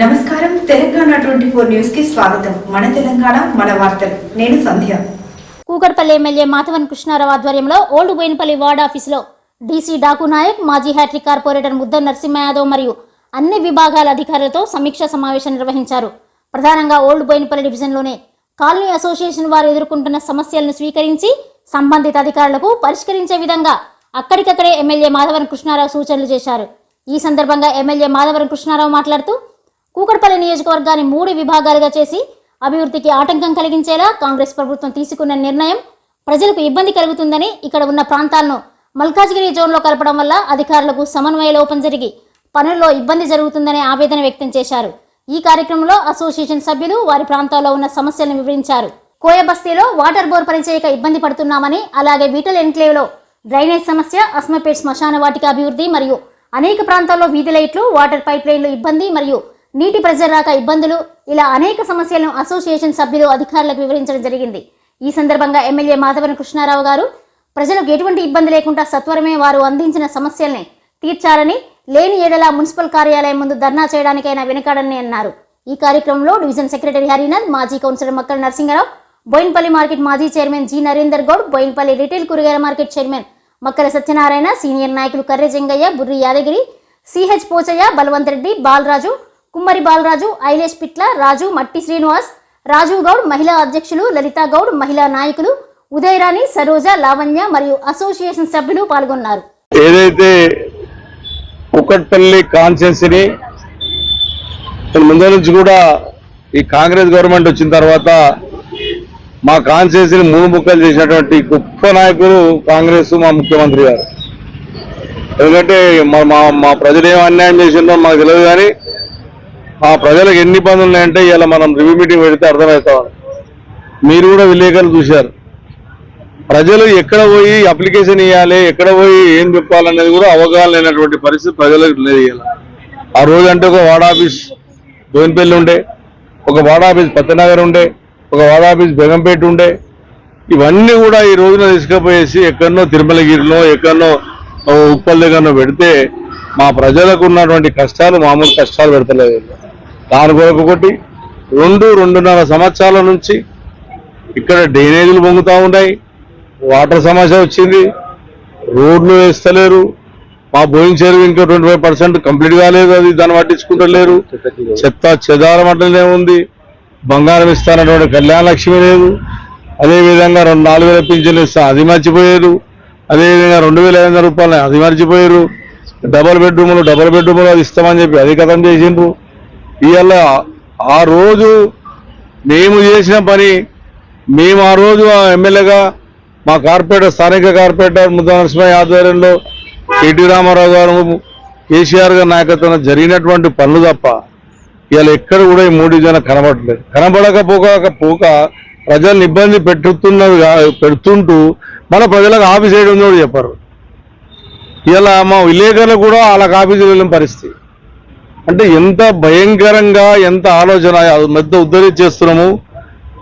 నమస్కారం తెలంగాణ 24 న్యూస్ కి స్వాగతం. మన తెలంగాణ మన వార్తలు. నేను సంధ్య. కూకట్పల్లి ఎమ్మెల్యే మాధవన్ కృష్ణారావు ఆధ్వర్యంలో ఓల్డ్ బోయినపల్లి వార్డ్ ఆఫీసులో డీసీ డాకు నాయక్, మాజీ హ్యాట్రిక్ కార్పొరేటర్ ముద్ద నరసింహ యాదవ్ మరియు అన్ని విభాగాల అధికారులతో సమీక్షా సమావేశం నిర్వహించారు. ప్రధానంగా ఓల్డ్ బోయినపల్లి డివిజన్లోనే కాలనీ అసోసియేషన్ వారు ఎదుర్కొంటున్న సమస్యలను స్వీకరించి సంబంధిత అధికారులకు పరిష్కరించే విధంగా అక్కడికక్కడే ఎమ్మెల్యే మాధవన్ కృష్ణారావు సూచనలు చేశారు. ఈ సందర్భంగా ఎమ్మెల్యే మాధవన్ కృష్ణారావు మాట్లాడుతూ కూకట్పల్లి నియోజకవర్గాన్ని 3 విభాగాలుగా చేసి అభివృద్ధికి ఆటంకం కలిగించేలా కాంగ్రెస్ ప్రభుత్వం తీసుకున్న నిర్ణయం ప్రజలకు ఇబ్బంది కలుగుతుందని, ఇక్కడ ఉన్న ప్రాంతాలను మల్కాజ్గిరి జోన్లో కలపడం వల్ల అధికారులకు సమన్వయ లోపం జరిగి పనుల్లో ఇబ్బంది జరుగుతుందనే ఆవేదన వ్యక్తం చేశారు. ఈ కార్యక్రమంలో అసోసియేషన్ సభ్యులు వారి ప్రాంతాల్లో ఉన్న సమస్యలను వివరించారు. కోయ బస్తీలో వాటర్ బోర్ పనిచేయక ఇబ్బంది పడుతున్నామని, అలాగే వీటల్ ఎన్క్లేవ్లో డ్రైనేజ్ సమస్య, అస్మపేట్ శ్మశాన వాటిక అభివృద్ధి మరియు అనేక ప్రాంతాల్లో వీధి లైట్లు, వాటర్ పైప్ లైన్లు ఇబ్బంది మరియు నీటి ప్రెజర్ రాక ఇబ్బందులు, ఇలా అనేక సమస్యలను అసోసియేషన్ సభ్యులు అధికారులకు వివరించడం జరిగింది. ఈ సందర్భంగా ఎమ్మెల్యే మాధవన్ కృష్ణారావు గారు ప్రజలకు ఎటువంటి ఇబ్బంది లేకుండా సత్వరమే వారు అందించిన సమస్యల్ని తీర్చాలని, లేని ఏడలా మున్సిపల్ కార్యాలయం ముందు ధర్నా చేయడానికైనా వెనుకాడని అన్నారు. ఈ కార్యక్రమంలో డివిజన్ సెక్రటరీ హరినాథ్, మాజీ కౌన్సిలర్ మక్కల నరసింహరావు, బోయినపల్లి మార్కెట్ మాజీ chairman G Narender Goud, Boinapalli retail కూరగాయల market chairman Makkala Satyanarayana, senior నాయకులు కర్రె జంగయ్య, బుర్రి యాదగిరి, సిహెచ్ పోచయ్య, బలవంత్ రెడ్డి, బాలరాజు, కుమ్మరి బాలరాజు, ఐలేష్ పిట్ల, రాజు, మట్టి శ్రీనివాస్, రాజు గౌడ్, మహిళా అధ్యక్షులు లలితా గౌడ్, మహిళా నాయకులు ఉదయరాణి, సరోజ, లావణ్య మరియు అసోసియేషన్ సభ్యులు పాల్గొన్నారు. ఏదైతే కూకట్పల్లి కాన్స్టిట్యున్సీని ముందు నుంచి కూడా ఈ కాంగ్రెస్ గవర్నమెంట్ వచ్చిన తర్వాత మా కాన్స్టిట్యున్సీని 3 ముక్కలు చేసినటువంటి గొప్ప నాయకులు కాంగ్రెస్, మా ముఖ్యమంత్రి గారు. ఎందుకంటే మా ప్రజలు ఏం అన్యాయం చేసిందో మాకు తెలియదు, కానీ ఆ ప్రజలకు ఎన్ని ఇబ్బందులు ఉన్నాయంటే ఇలా మనం రివ్యూ మీటింగ్ పెడితే అర్థమవుతామని. మీరు కూడా విలేకరులు చూశారు. ప్రజలు ఎక్కడ పోయి అప్లికేషన్ ఇవ్వాలి, ఎక్కడ పోయి ఏం చెప్పాలనేది కూడా అవగాహన లేనటువంటి పరిస్థితి ప్రజలకు లేదు. ఆ రోజు అంటే ఒక వార్డ్ ఆఫీస్ బోయినపల్లి ఉండే, ఒక వార్డ్ ఆఫీస్ పత్తనగర్ ఉండే, ఒక వార్డ్ ఆఫీస్ బేగంపేట ఉండే. ఇవన్నీ కూడా ఈ రోజున తీసుకుపోయేసి ఎక్కడనో తిరుమలగిరిలో, ఎక్కడనో ఉప్పల్ దగ్గరనో పెడితే మా ప్రజలకు ఉన్నటువంటి కష్టాలు మామూలు కష్టాలు పెడతలేదు. దాని కొరకు ఒకటి 2-2.5 సంవత్సరాల నుంచి ఇక్కడ డ్రైనేజీలు పొంగుతూ ఉన్నాయి, వాటర్ సమస్య వచ్చింది, రోడ్లు వేస్తలేరు. మా బోయింగ్ చెరువు ఇంకా 25% కంప్లీట్ కాలేదు, అది దాన్ని పట్టించుకుంటలేరు. చెత్త చెదారం అట్లనే ఉంది. బంగారం ఇస్తానటువంటి కళ్యాణ లక్ష్మి లేదు. అదేవిధంగా 4,000 పింఛన్లు ఇస్తా అది మర్చిపోయారు. అదేవిధంగా 2,500 రూపాయలు అది మర్చిపోయారు. డబల్ బెడ్రూములు అది ఇస్తామని చెప్పి అది కథం చేసిండ్రు. ఇవాళ ఆ రోజు మేము చేసిన పని, మేము ఆ రోజు ఎమ్మెల్యేగా మా కార్పొరేటర్, స్థానిక కార్పొరేటర్ ముద్ద నరసింహ ఆధ్వర్యంలో కేటీ రామారావు గారు, కేసీఆర్ గారి నాయకత్వంలో జరిగినటువంటి పనులు తప్ప ఇవాళ ఎక్కడ కూడా ఈ 3 జన కనబడలేదు. కనబడకపోక ప్రజల్ని ఇబ్బంది పెడుతుంటూ మన ప్రజలకు ఆఫీస్ వేయడం కూడా చెప్పారు. ఇలా మా విలేకరులు కూడా వాళ్ళకి ఆఫీసులు వెళ్ళిన పరిస్థితి. అంటే ఎంత భయంకరంగా, ఎంత ఆలోచన మెద్ద ఉద్ధరించేస్తున్నాము.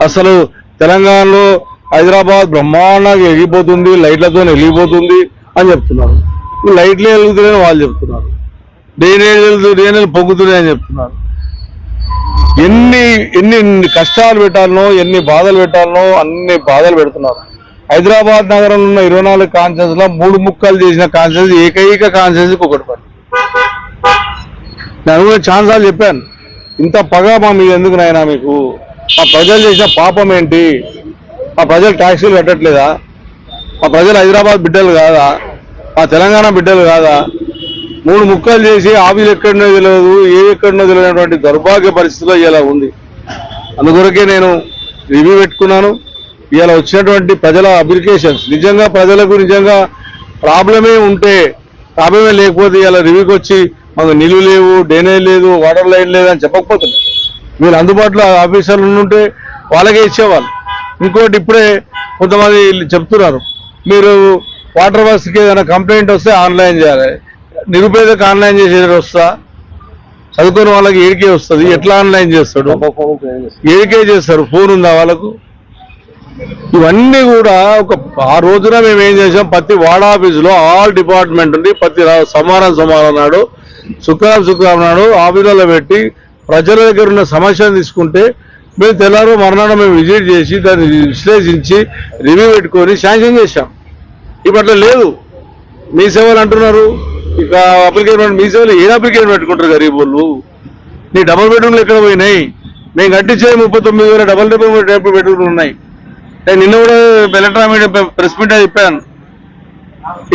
అసలు తెలంగాణలో హైదరాబాద్ బ్రహ్మాండంగా ఎగిపోతుంది, లైట్లతో వెలిగిపోతుంది అని చెప్తున్నారు. లైట్లు వెలుగుతున్నాయని వాళ్ళు చెప్తున్నారు, డ్రైనేజీలు పొంగుతున్నాయి అని చెప్తున్నారు. ఎన్ని కష్టాలు పెట్టాలనో, ఎన్ని బాధలు పెట్టాలనో అన్ని బాధలు పెడుతున్నారు. హైదరాబాద్ నగరంలో ఉన్న 24 కాన్స్టిట్యున్సీస్ లో 3 ముక్కలు చేసిన కాన్స్టిట్యున్సీ ఏకైక కాన్స్టిట్యున్సీ కూకట్పల్లి. నేను కూడా ఛాన్సార్లు చెప్పాను, ఇంత పగ మా మీద ఎందుకు నాయనా మీకు? మా ప్రజలు చేసిన పాపం ఏంటి? మా ప్రజలు ట్యాక్సీలు కట్టట్లేదా? మా ప్రజలు హైదరాబాద్ బిడ్డలు కాదా? మా తెలంగాణ బిడ్డలు కాదా? 3 ముక్కలు చేసి ఆఫీస్ ఎక్కడనో తెలియదు, ఎక్కడనో తెలియనటువంటి దౌర్భాగ్య పరిస్థితిలో ఇలా ఉంది. అందుకొరకే నేను రివ్యూ పెట్టుకున్నాను. ఇలా వచ్చినటువంటి ప్రజల అప్లికేషన్స్ నిజంగా ప్రజలకు నిజంగా ప్రాబ్లమే ఉంటే, ప్రాబ్లమే లేకపోతే ఇలా రివ్యూకి వచ్చి మాకు నీళ్లు లేవు, డ్రైనేజ్ లేదు, వాటర్ లైన్ లేదు అని చెప్పకపోతుంది. మీరు అందుబాటులో ఆఫీసర్లు ఉంటే వాళ్ళకే ఇచ్చేవాళ్ళు. ఇంకోటి ఇప్పుడే కొంతమంది చెప్తున్నారు, మీరు వాటర్ వర్క్స్కి ఏదైనా కంప్లైంట్ వస్తే ఆన్లైన్ చేయాలి. నిరుపేదకు ఆన్లైన్ చేసేది వస్తా, చదువుకున్న వాళ్ళకి ఏడికే వస్తుంది. ఎట్లా ఆన్లైన్ చేస్తాడు? ఏడికే చేస్తారు. ఫోన్ ఉందా వాళ్ళకు? ఇవన్నీ కూడా ఆ రోజున మేము ఏం చేసాం, ప్రతి వార్డ్ ఆఫీసులో ఆల్ డిపార్ట్మెంట్ ఉండి ప్రతి సోమవారం నాడు, శుక్రవారం నాడు ఆఫీసులో పెట్టి ప్రజల దగ్గర ఉన్న సమస్యను తీసుకుంటే మేము తెల్లారో మర్నాడు మేము విజిట్ చేసి దాన్ని విశ్లేషించి రివ్యూ పెట్టుకొని శాంక్షన్ చేశాం. ఇప్పట్లో లేదు. మీ సేవలు అంటున్నారు, ఇక అప్లికేషన్ మీ సేవలు ఏం అప్లికేషన్ పెట్టుకుంటారు గరీబ్ వాళ్ళు? నీ డబుల్ బెడ్రూమ్లు ఎక్కడ పోయినాయి? మేము కట్టించే 39,000 డబుల్ బెడ్రూమ్లు ఉన్నాయి. నేను నిన్న కూడా ఎలక్ట్రానిక్ మీడియా ప్రెస్ మీట్ చెప్పాను,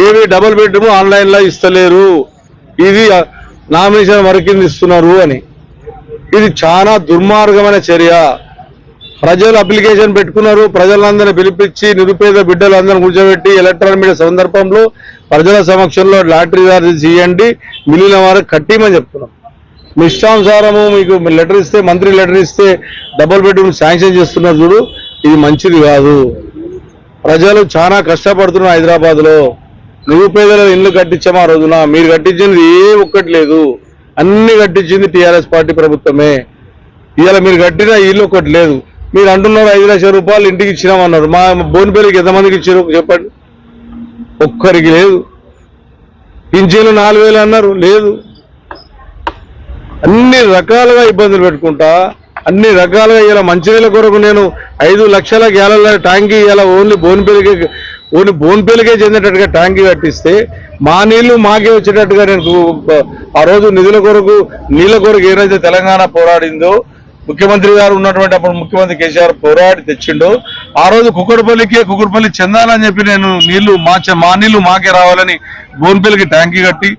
ఏవి డబుల్ బెడ్రూమ్ ఆన్లైన్లో ఇస్తలేరు, ఇది నామినేషన్ వరకు ఇస్తున్నారు అని. ఇది చాలా దుర్మార్గమైన చర్య. ప్రజలు అప్లికేషన్ పెట్టుకున్నారు, ప్రజలందరినీ పిలిపించి నిరుపేద బిడ్డలందరినీ కూర్చోబెట్టి ఎలక్ట్రానిక్ మీడియా సందర్భంలో ప్రజల సమక్షంలో లాటరీ చార్జెస్ ఇవ్వండి, మిగిలిన వారికి కట్టిమని చెప్తున్నాం. మీ ఇష్టానుసారము మీకు లెటర్ ఇస్తే, మంత్రి లెటర్ ఇస్తే డబుల్ బెడ్రూమ్ శాంక్షన్ చేస్తున్నారు చూడు, ఇది మంచిది కాదు. ప్రజలు చాలా కష్టపడుతున్నారు. హైదరాబాద్లో నిరుపేదల ఇల్లు కట్టించాము ఆ రోజున. మీరు కట్టించింది ఏ ఒక్కటి లేదు, అన్ని కట్టించింది టీఆర్ఎస్ పార్టీ ప్రభుత్వమే. ఇవాళ మీరు కట్టిన ఇల్లు ఒక్కటి లేదు. మీరు అంటున్నారు 5 లక్షల రూపాయలు ఇంటికి ఇచ్చినామన్నారు. మా బోన్పల్లికి ఎంతమందికి ఇచ్చారు చెప్పండి? ఒక్కరికి లేదు. పింఛన్లు 4,000 అన్నారు, లేదు. అన్ని రకాలుగా ఇబ్బందులు పెట్టుకుంటా, అన్ని రకాలుగా ఇలా మంచినీళ్ళ కొరకు నేను 5 లక్షల గ్యాలన్ల ట్యాంకీ ఇలా ఓన్లీ బోన్పల్లికే చెందేటట్టుగా ట్యాంకీ కట్టిస్తే మా నీళ్లు మాకే వచ్చేటట్టుగా నేను ఆ రోజు నిధుల కొరకు నీళ్ళ కొరకు ఏదైతే తెలంగాణ పోరాడిందో, ముఖ్యమంత్రి గారు ఉన్నటువంటి అప్పుడు ముఖ్యమంత్రి కేసీఆర్ పోరాడి తెచ్చిండో, ఆ రోజు కుక్కడపల్లి చెందాలని చెప్పి నేను నీళ్లు మా నీళ్లు మాకే రావాలని బోన్పల్లికి ట్యాంకీ కట్టి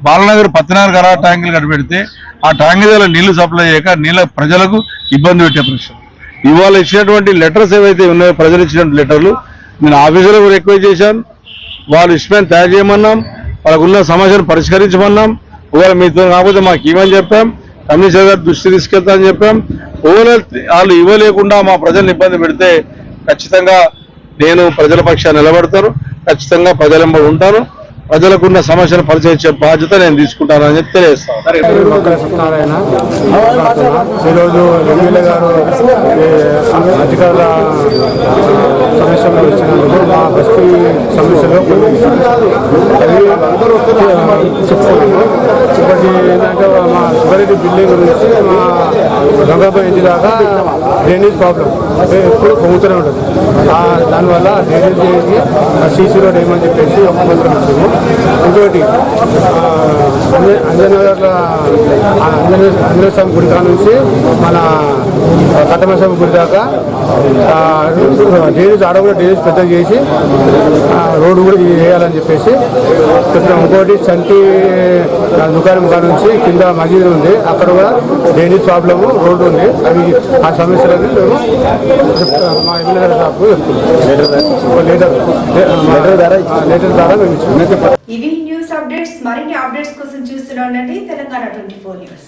బాలనగర్ 14 ట్యాంకులు కట్టి పెడితే ఆ ట్యాంకీ దగ్గర నీళ్లు సప్లై చేయక నీళ్ళ ప్రజలకు ఇబ్బంది పెట్టే ప్రశ్న. ఇవాళ ఇచ్చినటువంటి లెటర్స్ ఏవైతే ఉన్నాయో, ప్రజలు ఇచ్చినటువంటి లెటర్లు నేను ఆఫీసులకు రిక్వెస్ట్ చేశాను. వాళ్ళు ఇష్టమైన తయారు చేయమన్నాం, వాళ్ళకున్న సమస్యను పరిష్కరించమన్నాం. ఒకవేళ మీతో కాకపోతే మాకు ఇవ్వని చెప్పాం, కమిషనర్ గారు దృష్టి తీసుకెళ్తామని చెప్పాం. వాళ్ళు ఇవ్వలేకుండా మా ప్రజలను ఇబ్బంది పెడితే ఖచ్చితంగా నేను ప్రజల పక్షాన్ని నిలబడతాను, ఖచ్చితంగా ప్రజలెంబడి ఉంటాను. ప్రజలకున్న సమస్యను పరిచయించే బాధ్యత నేను తీసుకుంటానని చెప్పి తెలియజేస్తాను. ఈరోజు ఎమ్మెల్యే గారు అధికారుల సమస్యలు వచ్చినందుకు మా బస్తీ సమస్యలు కొన్ని చెప్పుకున్నాము. ఒకటి ఏంటంటే మా సుబ్బారెడ్డి బిల్డింగ్ గురించి మా గంగాబాయి ఇంటి దాకా డ్రైనేజ్ ప్రాబ్లం ఎప్పుడు పొంగుతూనే ఉంటుంది. దానివల్ల డ్రైనేజ్ చేసి సీసీ రోడ్ ఏమని చెప్పేసి ఒక మంత్రం ఇచ్చాము. ఇంకోటి అంజనేయ స్వామి గుడి కాడ నుంచి మన కట్టమ స్వామి గుడి దాకా డ్రైనేజ్ కూడా డ్రైనేజ్ పెద్దగా చేసి రోడ్డు కూడా వేయాలని చెప్పేసి చెప్తున్నాం. ఇంకోటి చంటి దుకాణం కాడ నుంచి కింద మసీదు ఉంది, అక్కడ కూడా డ్రైనేజ్ ప్రాబ్లము, రోడ్డు ఉంది. అవి ఆ సమస్యలని మేము మా ఎమ్మెల్యే గారి షాప్కు చెప్తున్నాం. లెటర్ ద్వారా మేము ఇచ్చాము. ఇవి న్యూస్ అప్డేట్స్. మరిన్ని అప్డేట్స్ కోసం చూస్తూనే ఉండండి తెలంగాణ 24 న్యూస్.